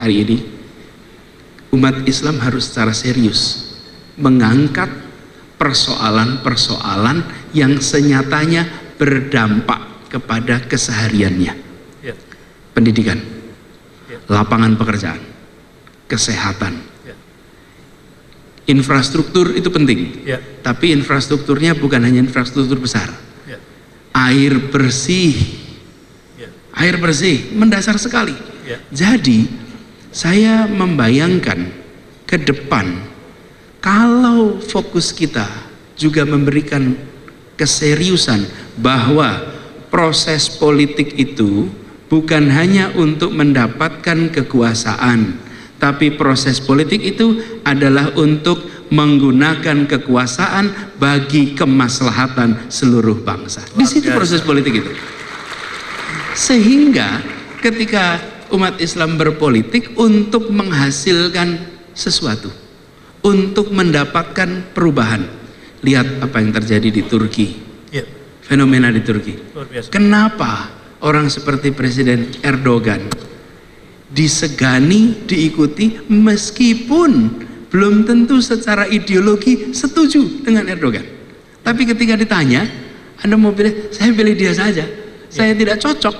hari ini umat Islam harus secara serius mengangkat persoalan-persoalan yang senyatanya berdampak kepada kesehariannya. Pendidikan, lapangan pekerjaan, kesehatan, infrastruktur itu penting, tapi infrastrukturnya bukan hanya infrastruktur besar. Air bersih, air bersih mendasar sekali. Jadi saya membayangkan ke depan, kalau fokus kita juga memberikan keseriusan bahwa proses politik itu bukan hanya untuk mendapatkan kekuasaan, tapi proses politik itu adalah untuk menggunakan kekuasaan bagi kemaslahatan seluruh bangsa. Di situ proses politik itu. Sehingga ketika umat Islam berpolitik untuk menghasilkan sesuatu, untuk mendapatkan perubahan. Lihat apa yang terjadi di Turki, fenomena di Turki. Kenapa orang seperti Presiden Erdogan disegani, diikuti, meskipun belum tentu secara ideologi setuju dengan Erdogan. Tapi ketika ditanya, Anda mau pilih, saya pilih dia saja. Saya tidak cocok.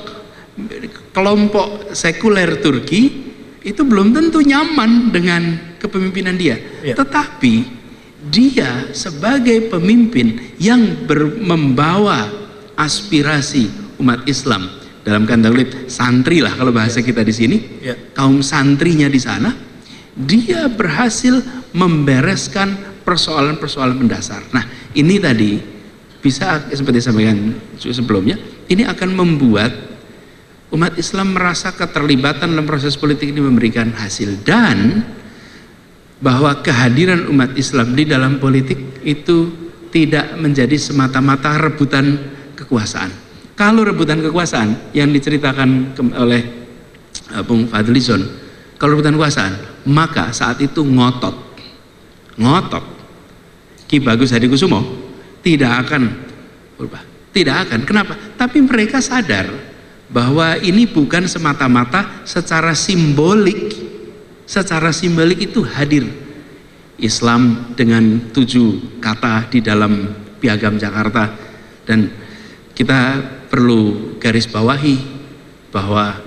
Kelompok sekuler Turki itu belum tentu nyaman dengan kepemimpinan dia. Tetapi dia sebagai pemimpin yang membawa aspirasi umat Islam, dalam kata santri lah kalau bahasa kita di sini, kaum santrinya di sana, dia berhasil membereskan persoalan-persoalan mendasar. Nah, ini tadi bisa seperti sampaikan sebelumnya, ini akan membuat umat Islam merasa keterlibatan dalam proses politik ini memberikan hasil, dan bahwa kehadiran umat Islam di dalam politik itu tidak menjadi semata-mata rebutan kekuasaan. Kalau rebutan kekuasaan yang diceritakan oleh Bung Fadlizon, kalau rebutan kekuasaan, maka saat itu ngotot Ki Bagus Hadikusumo tidak akan berubah, tidak akan. Kenapa? Tapi mereka sadar bahwa ini bukan semata-mata secara simbolik. Secara simbolik itu hadir Islam dengan 7 kata di dalam Piagam Jakarta, dan kita perlu garis bawahi bahwa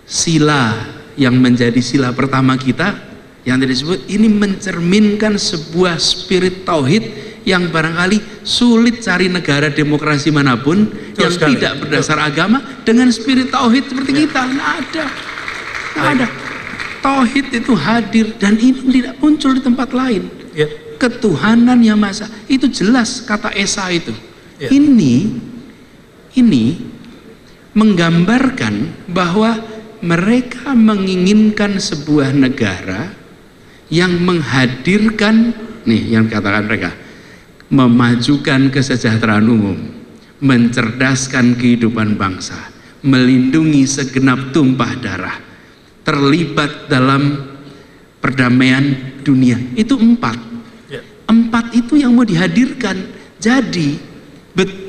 sila yang menjadi sila pertama kita yang tadi disebut ini mencerminkan sebuah spirit tauhid yang barangkali sulit cari negara demokrasi manapun yang tidak berdasar agama dengan spirit tauhid seperti kita. Nggak ada. Tauhid itu hadir, dan ini tidak muncul di tempat lain. Ketuhanan yang Maha Esa itu jelas, kata Esa itu. Ini menggambarkan bahwa mereka menginginkan sebuah negara yang menghadirkan, nih yang katakan mereka, memajukan kesejahteraan umum, mencerdaskan kehidupan bangsa, melindungi segenap tumpah darah, terlibat dalam perdamaian dunia. Itu 4 itu yang mau dihadirkan. Jadi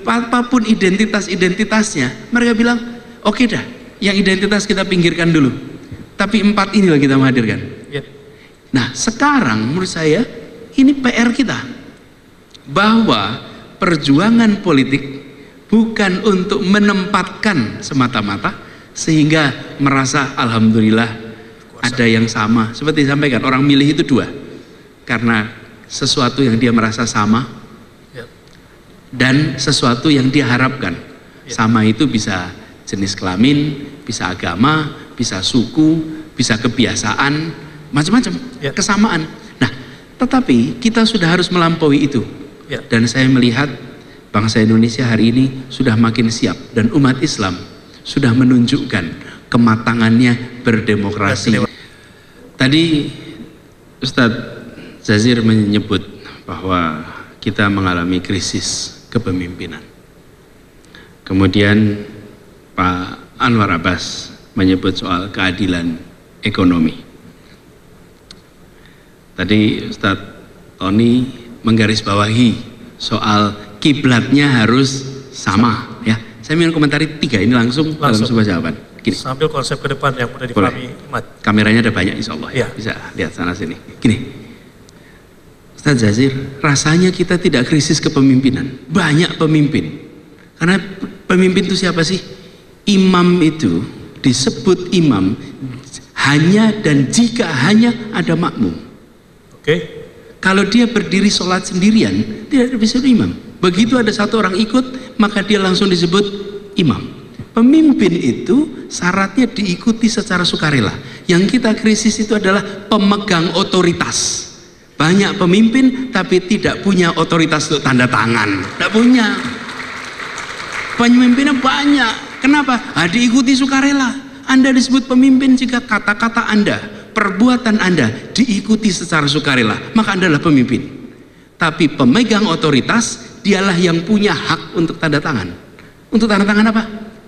apapun identitasnya, mereka bilang oke dah, yang identitas kita pinggirkan dulu, tapi 4 inilah kita menghadirkan. Nah sekarang menurut saya ini PR kita, bahwa perjuangan politik bukan untuk menempatkan semata-mata sehingga merasa alhamdulillah ada yang sama. Seperti disampaikan, orang milih itu 2, karena sesuatu yang dia merasa sama dan sesuatu yang dia harapkan. Sama itu bisa jenis kelamin, bisa agama, bisa suku, bisa kebiasaan, macam-macam kesamaan. Nah tetapi kita sudah harus melampaui itu. Dan saya melihat bangsa Indonesia hari ini sudah makin siap, dan umat Islam sudah menunjukkan kematangannya berdemokrasi. Tadi Ustadz Jazir menyebut bahwa kita mengalami krisis kepemimpinan. Kemudian Pak Anwar Abbas menyebut soal keadilan ekonomi. Tadi Ustadz Tony menggarisbawahi soal kiblatnya harus sama, ya. Saya ingin komentari 3 ini langsung dalam sebuah jawaban. Gini. Sambil konsep ke depan yang mudah dipahami umat. Kameranya ada banyak insya Allah ya. Bisa lihat sana sini. Gini, Ustaz Jazir, rasanya kita tidak krisis kepemimpinan. Banyak pemimpin. Karena pemimpin itu siapa sih? Imam itu disebut imam hanya dan jika hanya ada makmum. Oke. Kalau dia berdiri sholat sendirian, tidak bisa imam. Begitu ada satu orang ikut, maka dia langsung disebut imam. Pemimpin itu syaratnya diikuti secara sukarela. Yang kita krisis itu adalah pemegang otoritas. Banyak pemimpin tapi tidak punya otoritas untuk tanda tangan. Tidak punya. Pemimpinnya banyak. Kenapa? Diikuti sukarela. Anda disebut pemimpin jika kata-kata Anda, perbuatan Anda diikuti secara sukarela, maka Anda adalah pemimpin. Tapi pemegang otoritas, dialah yang punya hak untuk tanda tangan. Untuk tanda tangan apa?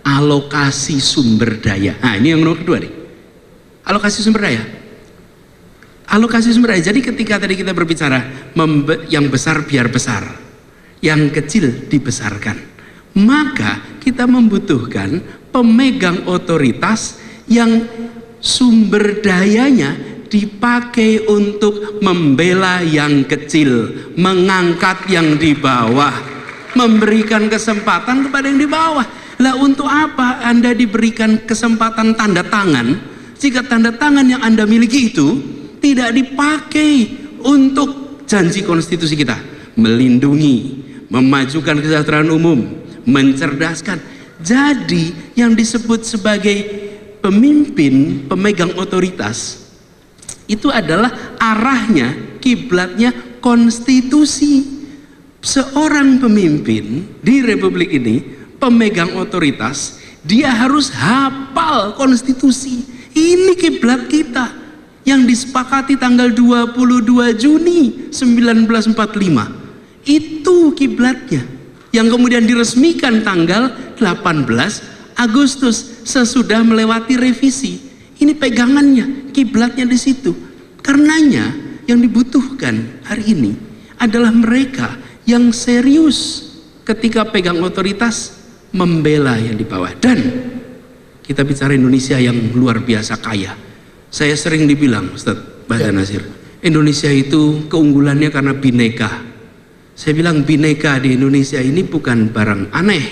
Alokasi sumber daya. Nah, ini yang nomor kedua nih. Alokasi sumber daya. Alokasi sumber daya. Jadi ketika tadi kita berbicara yang besar biar besar, yang kecil dibesarkan, maka kita membutuhkan pemegang otoritas yang sumber dayanya dipakai untuk membela yang kecil, mengangkat yang di bawah, memberikan kesempatan kepada yang di bawah. Lah untuk apa Anda diberikan kesempatan tanda tangan jika tanda tangan yang Anda miliki itu tidak dipakai untuk janji konstitusi kita, melindungi, memajukan kesejahteraan umum, mencerdaskan. Jadi yang disebut sebagai pemimpin, pemegang otoritas itu adalah arahnya, kiblatnya konstitusi. Seorang pemimpin di republik ini, pemegang otoritas, dia harus hafal konstitusi. Ini kiblat kita yang disepakati tanggal 22 Juni 1945. Itu kiblatnya yang kemudian diresmikan tanggal 18 Agustus sesudah melewati revisi. Ini pegangannya, kiblatnya di situ. Karenanya yang dibutuhkan hari ini adalah mereka yang serius ketika pegang otoritas membela yang di bawah. Dan kita bicara Indonesia yang luar biasa kaya. Saya sering dibilang, Ustaz Bahasa Nasir, Indonesia itu keunggulannya karena bineka. Saya bilang bineka di Indonesia ini bukan barang aneh.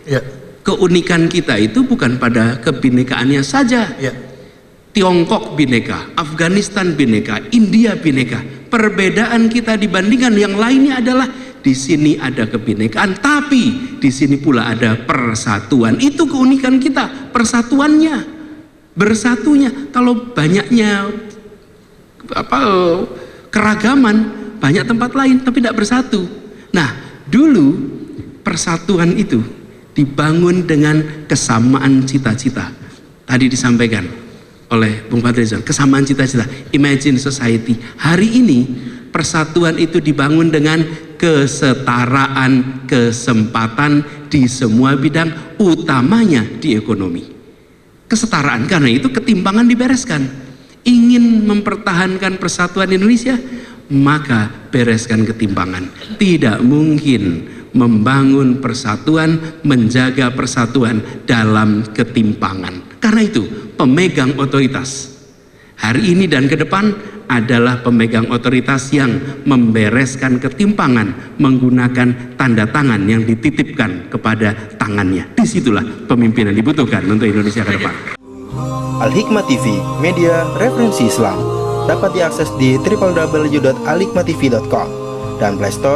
Ya. Keunikan kita itu bukan pada kebinekaannya saja. Ya. Tiongkok bineka, Afghanistan bineka, India bineka. Perbedaan kita dibandingkan yang lainnya adalah di sini ada kebinekaan, tapi di sini pula ada persatuan. Itu keunikan kita, persatuannya, bersatunya. Kalau banyaknya keragaman, banyak tempat lain tapi tidak bersatu. Nah, dulu persatuan itu dibangun dengan kesamaan cita-cita. Tadi disampaikan oleh Bung Fadlizon, kesamaan cita-cita, imagine society. Hari ini persatuan itu dibangun dengan kesetaraan kesempatan di semua bidang, utamanya di ekonomi. Kesetaraan, karena itu ketimpangan dibereskan. Ingin mempertahankan persatuan Indonesia, maka bereskan ketimpangan. Tidak mungkin membangun persatuan, menjaga persatuan dalam ketimpangan. Karena itu pemegang otoritas hari ini dan ke depan adalah pemegang otoritas yang membereskan ketimpangan menggunakan tanda tangan yang dititipkan kepada tangannya. Disitulah pemimpinan dibutuhkan untuk Indonesia ke depan. Al-Hikmah TV, media referensi Islam, dapat diakses di www.alhikmahtv.com dan Play Store